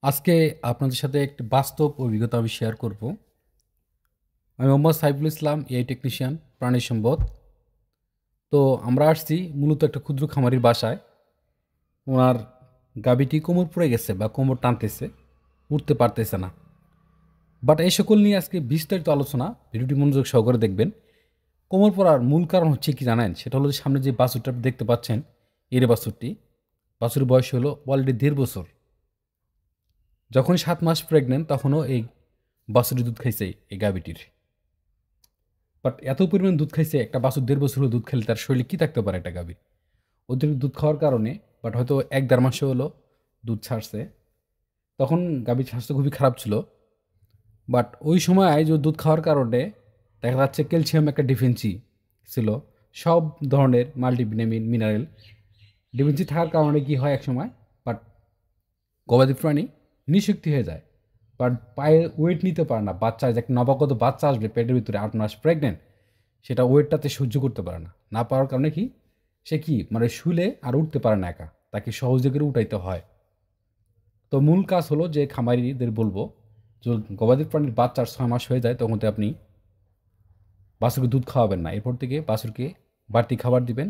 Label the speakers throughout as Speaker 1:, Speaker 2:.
Speaker 1: আজকে আপনাদের সাথে একটি বাস্তব অভিজ্ঞতা আমি শেয়ার করব। আমি মোহাম্মদ সাইফুল ইসলাম, এআই টেকনিশিয়ান, প্রাণী সম্পদ। তো আমরা আসছি মূলত একটা ক্ষুদ্র খামারির বাসায়। ওনার গাভীটি কোমর পড়ে গেছে বা কোমর টানতেছে, উঠতে পারতেছে না। বাট এই সকল নিয়ে আজকে বিস্তারিত আলোচনা, ভিডিওটি মনোযোগ সহকারে দেখবেন। কোমর পড়ার মূল কারণ হচ্ছে কি জানেন? সেটা হলো যে সামনে যে বাছুরটা আপনি দেখতে পাচ্ছেন, এর বাছুরটি, বাছুরের বয়স হলো অলরেডি 1.5 বছর। যখন 7 মাস প্রেগনেন্ট তখনও এই বাছুরটি দুধ খাইছে এই গাভীটির। বাট এত পরিমাণ দুধ খাইছে, একটা বাছুর 1.5 বছর হলো দুধ খেলে তার শরীরে কী থাকতে পারে একটা গাভীর? অতিরিক্ত দুধ খাওয়ার কারণে, বাট হয়তো 1-1.5 মাসে হলো দুধ ছাড়ছে। তখন গাভীর স্বাস্থ্য খুবই খারাপ ছিল। বাট ওই সময় যে দুধ খাওয়ার কারণে দেখা যাচ্ছে ক্যালসিয়াম একটা ডিফিসিয়েন্সি ছিল। সব ধরনের মাল্টিভিটামিন, মিনারেল ডিফিসিয়েন্সি থাকার কারণে কি হয় এক সময়, বাট গবাদি প্রাণী নিঃশক্তি হয়ে যায়। বাট পায়ে ওয়েট নিতে পারে না। বাচ্চা, যে একটা নবাগত বাচ্চা আসবে পেটের ভিতরে 8 মাস প্রেগনেন্ট, সেটা ওয়েটটাতে সহ্য করতে পারে না। না পারার কারণে কি, সে কি মানে শুলে আর উঠতে পারে না একা, তাকে সহজে করে উঠাইতে হয়। তো মূল কাজ হলো যে খামারিদের বলবো, যে গবাদি প্রাণীর বাচ্চার 6 মাস হয়ে যায় তখন তো আপনি বাছুরকে দুধ খাওয়াবেন না। এরপর থেকে বাছুরকে বাড়তি খাবার দিবেন।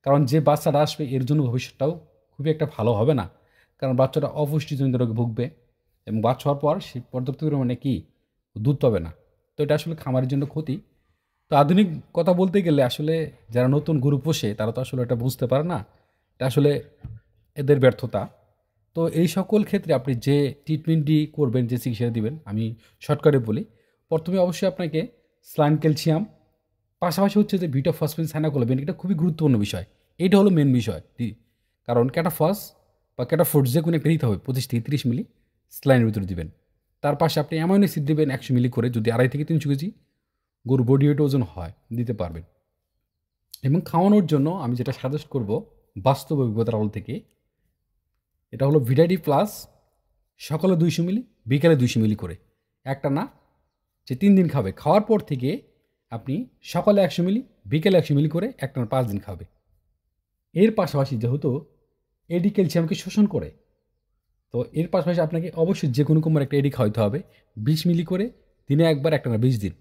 Speaker 1: কারণ যে বাচ্চাটা আসবে এর জন্য ভবিষ্যৎটাও খুবই একটা ভালো হবে না। কারণ বাচ্চাটা অপুষ্টিজনিত রোগে ভুগবে এবং বাচ্চা হওয়ার পর সে পর্যাপ্ত পরিমাণে কি দুধ পাবে না। তো এটা আসলে খামারের জন্য ক্ষতি। তো আধুনিক কথা বলতে গেলে আসলে যারা নতুন গরু পোষে তারা তো আসলে এটা বুঝতে পারে না। এটা আসলে এদের ব্যর্থতা। তো এই সকল ক্ষেত্রে আপনি যে ট্রিটমেন্টটি করবেন, যে চিকিৎসা দিবেন, আমি শর্টকাটে বলি। প্রথমে অবশ্যই আপনাকে স্লাইন ক্যালসিয়াম, পাশাপাশি হচ্ছে যে ভিটাফসফেট, সাইনাকোলামিন, এটা খুবই গুরুত্বপূর্ণ বিষয়। এইটা হলো মেন বিষয়। কারণ ক্যাটাফস বা ক্যাটাফোর্ট যে কোনো একটা দিতে হবে 25 থেকে 30 মিলি স্লাইনের ভিতরে দিবেন। তার পাশে আপনি অ্যামাইনো অ্যাসিড দিবেন 100 মিলি করে, যদি 2.5 থেকে 300 কেজি গরুর বডি ওয়েট ওজন হয় দিতে পারবেন। এবং খাওয়ানোর জন্য আমি যেটা সাজেস্ট করব বাস্তব অভিজ্ঞতার আলো থেকে, এটা হলো ভিটাডি প্লাস। সকালে 200 মিলি, বিকালে 200 মিলি করে, একটা না, যে 3 দিন খাবে। খাওয়ার পর থেকে আপনি সকালে 100 মিলি, বিকেলে 100 মিলি করে একটা 5 দিন খাবে। এর পাশাপাশি যেহেতু এডি ক্যালসিয়ামকে শোষণ করে, তো এর পাশাপাশি আপনাকে অবশ্যই যে কোনো কোম্পানির একটা এডি খাওয়াতে হবে। 20 মিলি করে দিনে একবার, একটা না 20 দিন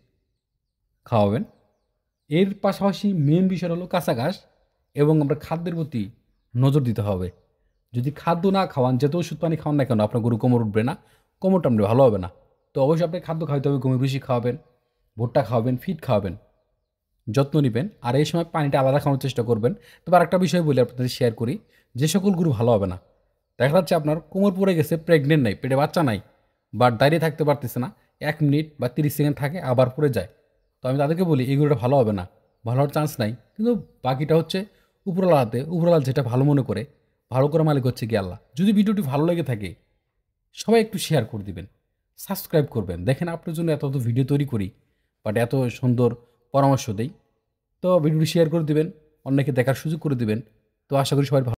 Speaker 1: খাওয়াবেন। এর পাশাপাশি মেন বিষয় হলো কাঁচা ঘাস এবং আমরা খাদ্যের প্রতি নজর দিতে হবে। যদি খাদ্য না খাওয়ান, যত ওষুধ পানি খাওয়ান না কেন, আপনার গরু কোমর উঠবে না, কোমর টানবে, ভালো হবে না। তো অবশ্যই আপনাকে খাদ্য খাওয়াতে হবে। গমের ভুসি খাওয়াবেন, ভুট্টা খাওয়াবেন, ফিড খাওয়াবেন, যত্ন নেবেন। আর এই সময় পানিটা আলাদা খাওয়ানোর চেষ্টা করবেন। তবে আরেকটা বিষয় বলে আপনাদের শেয়ার করি, যে সকল গরু ভালো হবে না, দেখা যাচ্ছে আপনার কোমর পড়ে গেছে, প্রেগনেন্ট নাই, পেটে বাচ্চা নাই, বাট দাঁড়িয়ে থাকতে পারতেছে না, 1 মিনিট বা 30 সেকেন্ড থাকে আবার পড়ে যায়। তো আমি তাদেরকে বলি এই গরুটা ভালো হবে না, ভালো হওয়ার চান্স নাই। কিন্তু বাকিটা হচ্ছে উপরওয়ালার হাতে। উপরওয়ালা যেটা ভালো মনে করে, ভালো করে মালিক হচ্ছে কি আল্লাহ। যদি ভিডিওটি ভালো লেগে থাকে সবাই একটু শেয়ার করে দিবেন, সাবস্ক্রাইব করবেন। দেখেন আপনার জন্য এত ভিডিও তৈরি করি, বাট এত সুন্দর পরামর্শ দেই। তো ভিডিওটি শেয়ার করে দিবেন, অন্যকে দেখার সুযোগ করে দিবেন। তো আশা করি সবাই ভালো